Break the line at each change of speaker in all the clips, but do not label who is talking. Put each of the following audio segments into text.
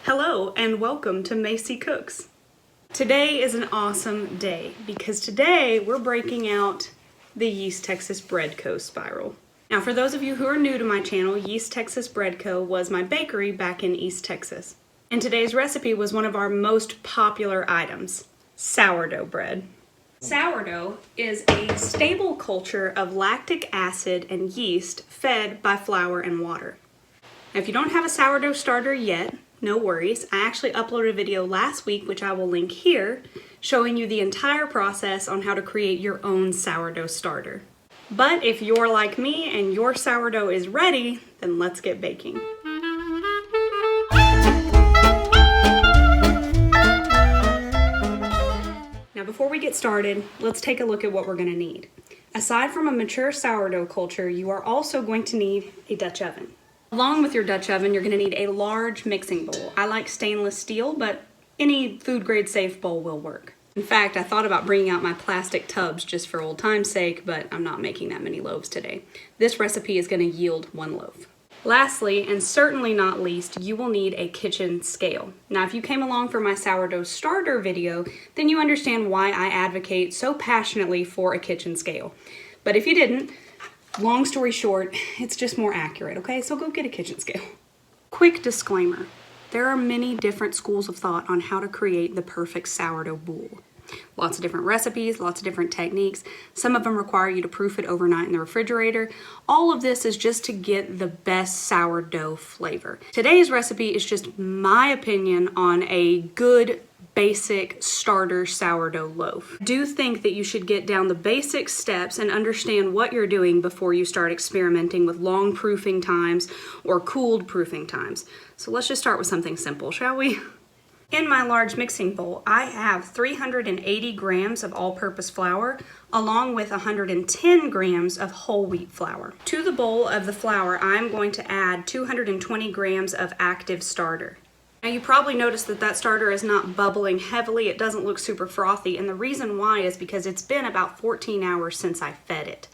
Hello and welcome to Macy Cooks. Today is an awesome day because today we're breaking out the Yeast Texas Bread Co. spiral. Now for those of you who are new to my channel, Yeast Texas Bread Co. was my bakery back in East Texas. And today's recipe was one of our most popular items, sourdough bread. Sourdough is a stable culture of lactic acid and yeast fed by flour and water. Now if you don't have a sourdough starter yet, no worries. I actually uploaded a video last week, which I will link here, showing you the entire process on how to create your own sourdough starter. But if you're like me and your sourdough is ready, then let's get baking. Now before we get started, let's take a look at what we're going to need. Aside from a mature sourdough culture, you are also going to need a Dutch oven. Along with your Dutch oven, you're going to need a large mixing bowl. I like stainless steel, but any food grade safe bowl will work. In fact, I thought about bringing out my plastic tubs just for old time's sake, but I'm not making that many loaves today. This recipe is going to yield one loaf. Lastly, and certainly not least, you will need a kitchen scale. Now, if you came along for my sourdough starter video, then you understand why I advocate so passionately for a kitchen scale. But if you didn't, long story short, it's just more accurate, okay? So go get a kitchen scale. Quick disclaimer, there are many different schools of thought on how to create the perfect sourdough boule. Lots of different recipes, lots of different techniques. Some of them require you to proof it overnight in the refrigerator. All of this is just to get the best sourdough flavor. Today's recipe is just my opinion on a good basic starter sourdough loaf. I do think that you should get down the basic steps and understand what you're doing before you start experimenting with long proofing times or cooled proofing times. So let's just start with something simple, shall we? In my large mixing bowl, I have 380 grams of all-purpose flour along with 110 grams of whole wheat flour. To the bowl of the flour, I'm going to add 220 grams of active starter. Now you probably noticed that that starter is not bubbling heavily. It doesn't look super frothy, and the reason why is because it's been about 14 hours since I fed it.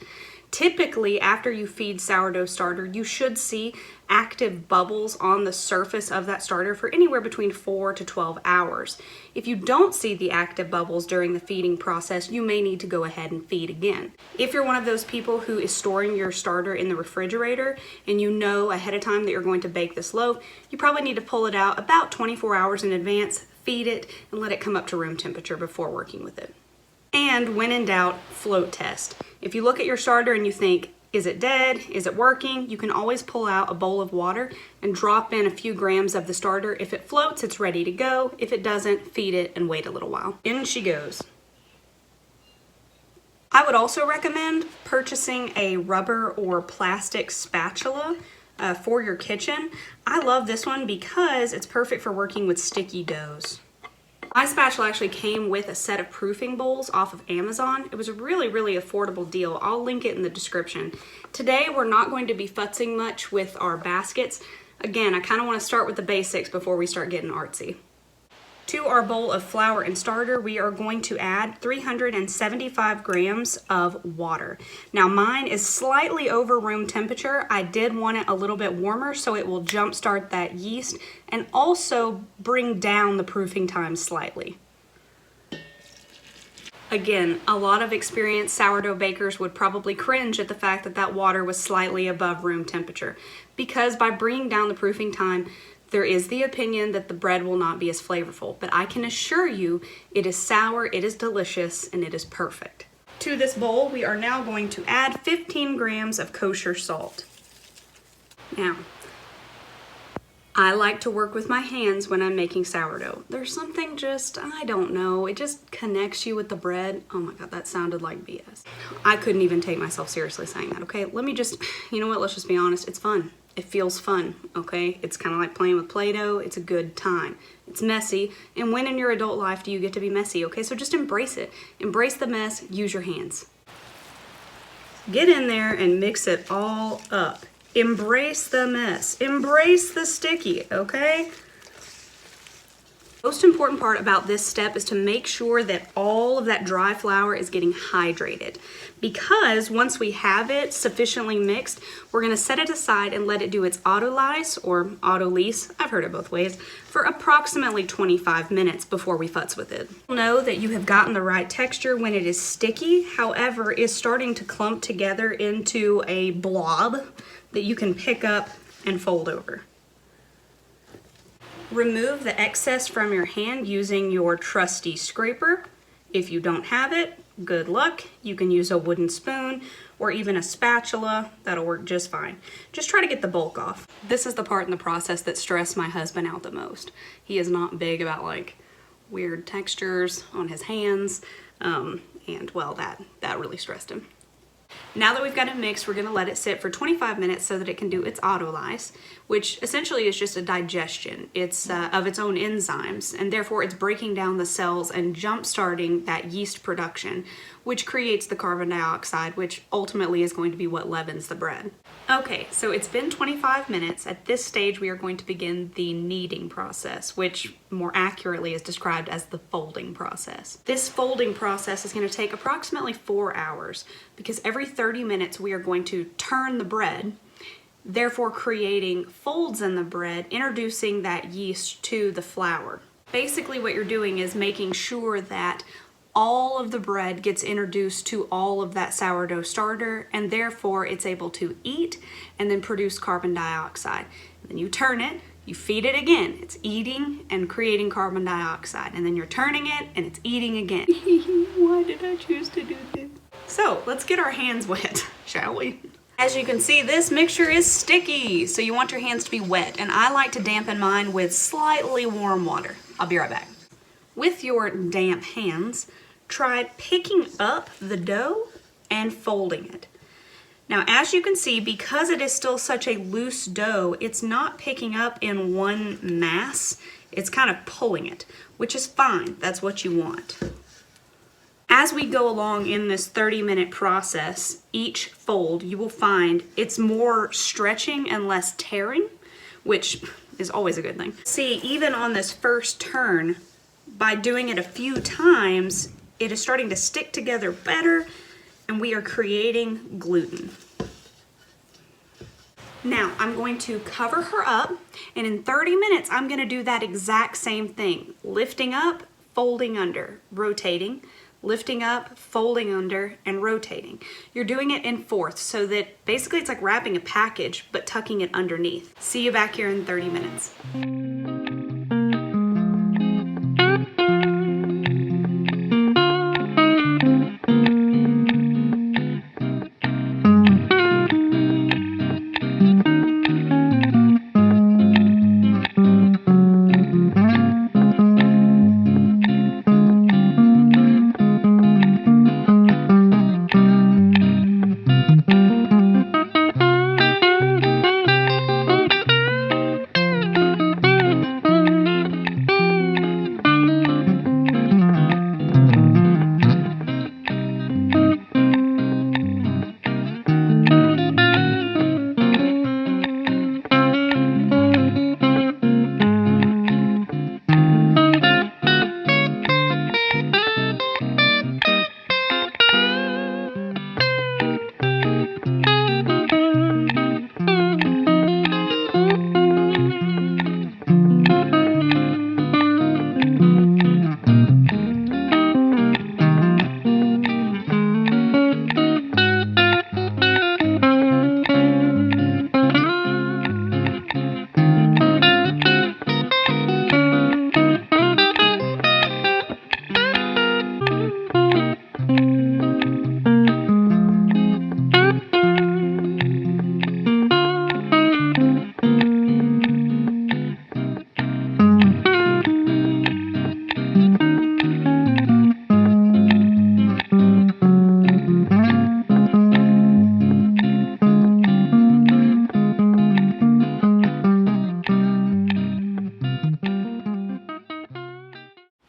Typically, after you feed sourdough starter, you should see active bubbles on the surface of that starter for anywhere between 4 to 12 hours. If you don't see the active bubbles during the feeding process, you may need to go ahead and feed again. If you're one of those people who is storing your starter in the refrigerator and you know ahead of time that you're going to bake this loaf, you probably need to pull it out about 24 hours in advance, feed it, and let it come up to room temperature before working with it. And when in doubt, float test. If you look at your starter and you think, is it dead? Is it working? You can always pull out a bowl of water and drop in a few grams of the starter. If it floats, it's ready to go. If it doesn't, feed it and wait a little while. In she goes. I would also recommend purchasing a rubber or plastic spatula for your kitchen. I love this one because it's perfect for working with sticky doughs. My spatula actually came with a set of proofing bowls off of Amazon. It was a really, really affordable deal. I'll link it in the description. Today, we're not going to be futzing much with our baskets. Again, I kind of want to start with the basics before we start getting artsy. To our bowl of flour and starter, we are going to add 375 grams of water. Now mine is slightly over room temperature. I did want it a little bit warmer so it will jumpstart that yeast and also bring down the proofing time slightly. Again, a lot of experienced sourdough bakers would probably cringe at the fact that that water was slightly above room temperature, because by bringing down the proofing time, there is the opinion that the bread will not be as flavorful, but I can assure you it is sour, it is delicious, and it is perfect. To this bowl, we are now going to add 15 grams of kosher salt. Now, I like to work with my hands when I'm making sourdough. There's something just, I don't know, it just connects you with the bread. Oh my God, that sounded like BS. I couldn't even take myself seriously saying that, okay? Let me just, you know what, let's just be honest, it's fun. It feels fun, okay? It's kind of like playing with Play-Doh. It's a good time. It's messy, and when in your adult life do you get to be messy, okay? So just embrace it. Embrace the mess, use your hands. Get in there and mix it all up. Embrace the mess. Embrace the sticky, okay? Most important part about this step is to make sure that all of that dry flour is getting hydrated, because once we have it sufficiently mixed, we're going to set it aside and let it do its autolyse or autolyse, I've heard it both ways, for approximately 25 minutes before we futz with it. You'll know that you have gotten the right texture when it is sticky, however, is starting to clump together into a blob that you can pick up and fold over. Remove the excess from your hand using your trusty scraper. If you don't have it, good luck. You can use a wooden spoon or even a spatula. That'll work just fine. Just try to get the bulk off. This is the part in the process that stressed my husband out the most. He is not big about like weird textures on his hands, and well, that really stressed him. Now that we've got it mixed, we're going to let it sit for 25 minutes so that it can do its autolyse, which essentially is just a digestion. It's of its own enzymes, and therefore it's breaking down the cells and jump-starting that yeast production, which creates the carbon dioxide, which ultimately is going to be what leavens the bread. Okay, so it's been 25 minutes. At this stage, we are going to begin the kneading process, which more accurately is described as the folding process. This folding process is going to take approximately 4 hours, because every 30 minutes we are going to turn the bread, therefore creating folds in the bread, introducing that yeast to the flour. Basically what you're doing is making sure that all of the bread gets introduced to all of that sourdough starter, and therefore it's able to eat and then produce carbon dioxide. And then you turn it, you feed it again. It's eating and creating carbon dioxide. And then you're turning it and it's eating again. Why did I choose to do this? So let's get our hands wet, shall we? As you can see, this mixture is sticky, so you want your hands to be wet, and I like to dampen mine with slightly warm water. I'll be right back. With your damp hands, try picking up the dough and folding it. Now, as you can see, because it is still such a loose dough, it's not picking up in one mass. It's kind of pulling it, which is fine. That's what you want. As we go along in this 30-minute process, each fold, you will find it's more stretching and less tearing, which is always a good thing. See, even on this first turn, by doing it a few times, it is starting to stick together better, and we are creating gluten. Now, I'm going to cover her up, and in 30 minutes, I'm going to do that exact same thing. Lifting up, folding under, rotating, lifting up, folding under, and rotating. You're doing it in fourths, so that basically it's like wrapping a package, but tucking it underneath. See you back here in 30 minutes.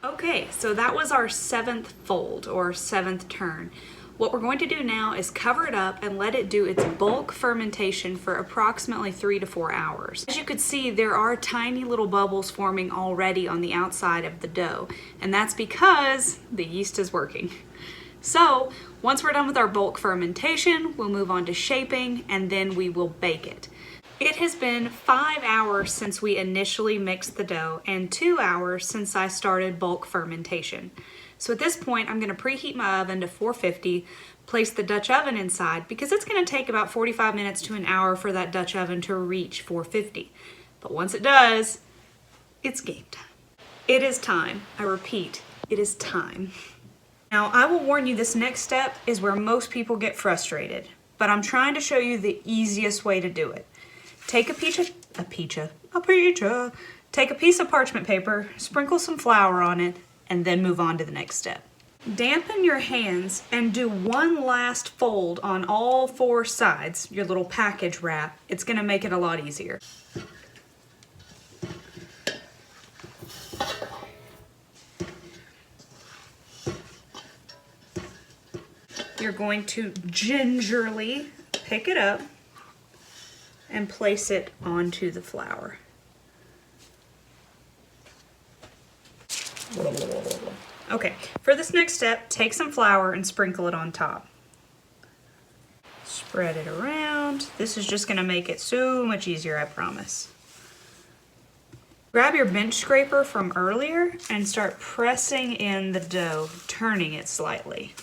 Okay, so that was our 7th fold or 7th turn. What we're going to do now is cover it up and let it do its bulk fermentation for approximately 3 to 4 hours. As you can see, there are tiny little bubbles forming already on the outside of the dough, and that's because the yeast is working. So once we're done with our bulk fermentation, we'll move on to shaping, and then we will bake it. It has been 5 hours since we initially mixed the dough and 2 hours since I started bulk fermentation. So at this point, I'm going to preheat my oven to 450, place the Dutch oven inside because it's going to take about 45 minutes to an hour for that Dutch oven to reach 450. But once it does, it's game time. It is time. I repeat, it is time. Now, I will warn you, this next step is where most people get frustrated, but I'm trying to show you the easiest way to do it. Take a piece of parchment paper, sprinkle some flour on it, and then move on to the next step. Dampen your hands and do one last fold on all 4 sides, your little package wrap. It's gonna make it a lot easier. You're going to gingerly pick it up and place it onto the flour. Okay, for this next step, take some flour and sprinkle it on top. Spread it around. This is just gonna make it so much easier, I promise. Grab your bench scraper from earlier and start pressing in the dough, turning it slightly.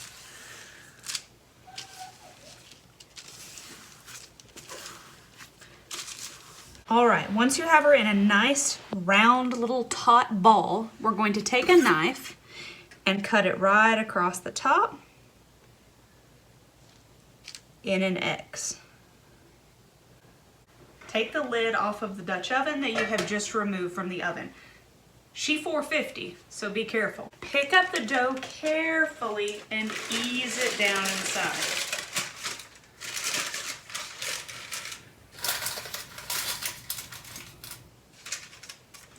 All right, once you have her in a nice round little taut ball, we're going to take a knife and cut it right across the top in an X. Take the lid off of the Dutch oven that you have just removed from the oven. She 450, so be careful. Pick up the dough carefully and ease it down inside.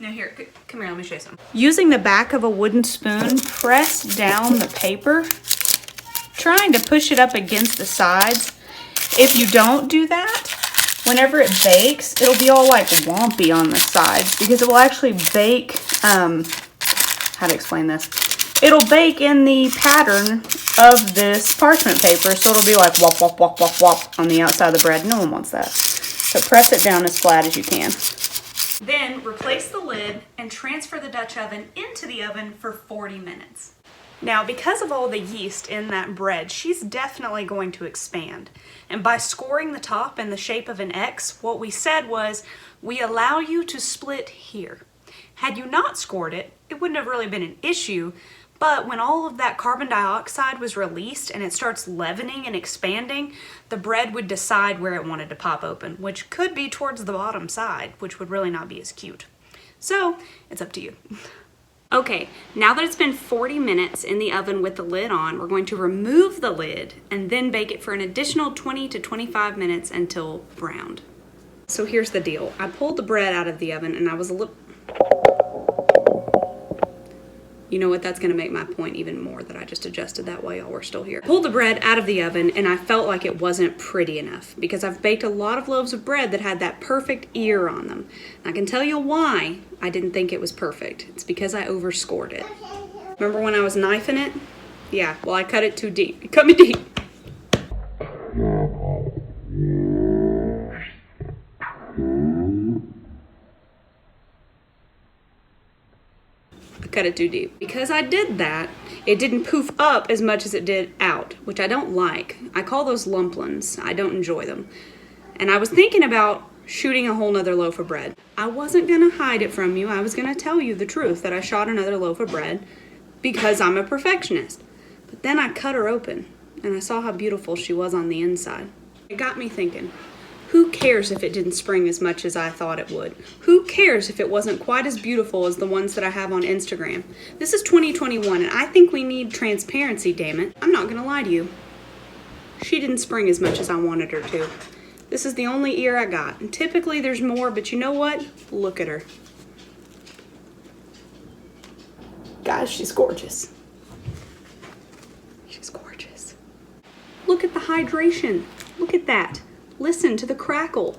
Now here, come here, let me show you something. Using the back of a wooden spoon, press down the paper, trying to push it up against the sides. If you don't do that, whenever it bakes, it'll be all like wompy on the sides because it will actually bake, how to explain this? It'll bake in the pattern of this parchment paper, so it'll be like wop, wop, wop, wop, wop on the outside of the bread. No one wants that. So press it down as flat as you can. Then replace the lid and transfer the Dutch oven into the oven for 40 minutes. Now, because of all the yeast in that bread, she's definitely going to expand. And by scoring the top in the shape of an X, what we said was, we allow you to split here. Had you not scored it, it wouldn't have really been an issue, but when all of that carbon dioxide was released and it starts leavening and expanding, the bread would decide where it wanted to pop open, which could be towards the bottom side, which would really not be as cute. So, it's up to you. Okay, now that it's been 40 minutes in the oven with the lid on, we're going to remove the lid and then bake it for an additional 20 to 25 minutes until browned. So here's the deal. I pulled the bread out of the oven and I was a little... You know what, that's gonna make my point even more that I just adjusted that while y'all were still here. Pulled the bread out of the oven and I felt like it wasn't pretty enough because I've baked a lot of loaves of bread that had that perfect ear on them. And I can tell you why I didn't think it was perfect. It's because I overscored it. Remember when I was knifing it? Yeah, well I cut it too deep. It cut me deep. Cut it too deep. Because I did that, it didn't poof up as much as it did out, which I don't like. I call those lumplins. I don't enjoy them. And I was thinking about shooting a whole nother loaf of bread. I wasn't gonna hide it from you. I was gonna tell you the truth that I shot another loaf of bread because I'm a perfectionist. But then I cut her open and I saw how beautiful she was on the inside. It got me thinking, who cares if it didn't spring as much as I thought it would? Who cares if it wasn't quite as beautiful as the ones that I have on Instagram? This is 2021 and I think we need transparency, damn it. I'm not gonna lie to you. She didn't spring as much as I wanted her to. This is the only ear I got. And typically there's more, but you know what? Look at her. Guys, she's gorgeous. She's gorgeous. hydration. Look at that. Listen to the crackle.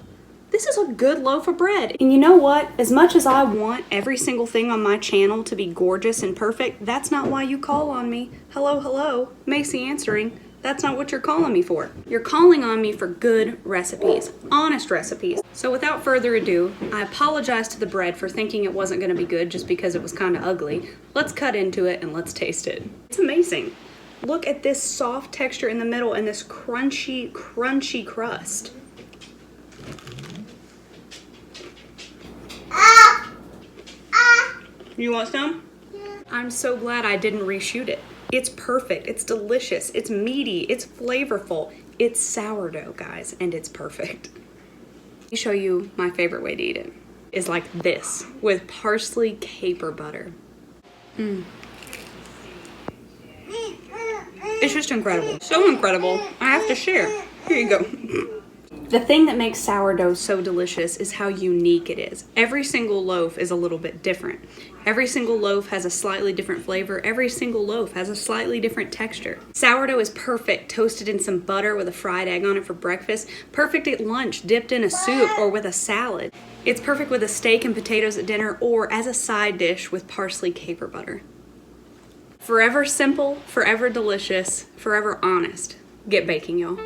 This is a good loaf of bread. And you know what? As much as I want every single thing on my channel to be gorgeous and perfect, that's not why you call on me. Hello, hello, Macy answering. That's not what you're calling me for. You're calling on me for good recipes, honest recipes. So without further ado, I apologize to the bread for thinking it wasn't gonna be good just because it was kind of ugly. Let's cut into it and let's taste it. It's amazing. Look at this soft texture in the middle and this crunchy, crunchy crust. You want some? Yeah. I'm so glad I didn't reshoot it. It's perfect, it's delicious, it's meaty, it's flavorful. It's sourdough, guys, and it's perfect. Let me show you my favorite way to eat it. Is like this, with parsley caper butter. It's just incredible. So incredible, I have to share. Here you go. The thing that makes sourdough so delicious is how unique it is. Every single loaf is a little bit different. Every single loaf has a slightly different flavor. Every single loaf has a slightly different texture. Sourdough is perfect toasted in some butter with a fried egg on it for breakfast. Perfect at lunch, dipped in a soup or with a salad. It's perfect with a steak and potatoes at dinner or as a side dish with parsley caper butter. Forever simple, forever delicious, forever honest. Get baking, y'all.